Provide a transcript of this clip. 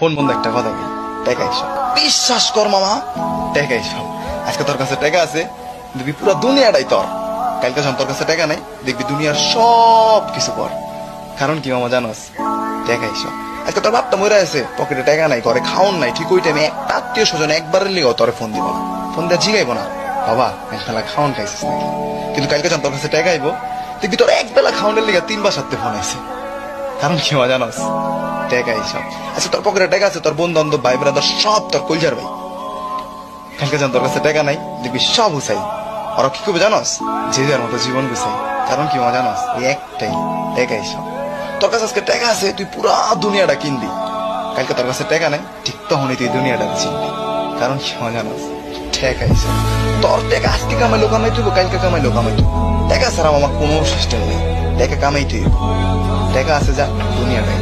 Phone বন্ধ একটা কথা বলি, টাকা এসব বিশ্বাস কর মামা, টাকা এসব। আজকে তোর কাছে টাকা আছে, দেখবি পুরো দুনিয়াটাই তোর। কালকে যখন তোর কাছে টাকা নাই, দেখবি দুনিয়ার সব কিছু কর। কারণ কি মামা জানোস, টাকা এসব। আজকে তোর বাপটা মরে আছে, পকেটে টাকা নাই, ঘরে খাওন নাই, ঠিক ওই টাইমে একটা আত্মীয় স্বজন একবারের লিগেও তোরে ফোন দিব না। ফোন দিয়ে জিগাইবো না বাবা একবেলা খাওয়ান খাইছিস নাকি। কিন্তু কালকে যখন তোর কাছে টাকা আইবো, দেখবি তোর একবেলা খাওয়ানোর লিগে 3 বার 7 ফোন আইছে। কারণ কি মা জানোস, টাকা এইসব। আচ্ছা তোর পকেটে টাকা আছে, তোর বন্ধু বান্ধব ভাই ব্রাদার সব তোর কলজার ভাই। কালকে যখন তোর কাছে টাকা নাই, দেখবি সব হুসাই। ওরা কি করবে জানোস, যে যার মতো জীবন গুছাই। কারণ কি মা জানোস, এই একটাই, টাকা এইসব। তোর কাছে আজকে টাকা আছে, তুই পুরা দুনিয়াটা কিনবি। কালকে তোর কাছে টাকা নাই, ঠিক তখনই তুই দুনিয়াটা চিনবি। কারণ কি মা জানোস, টাকা এইসব। তোর টাকা আজকে কামাইলো কামাই তুইব, কালকে কামাইলো কামাই তুই। টাকা ছাড়া আমার কোনো সিস্টেম নেই, টাকা কামাই তুই। টাকা আছে যা দুনিয়াটাই।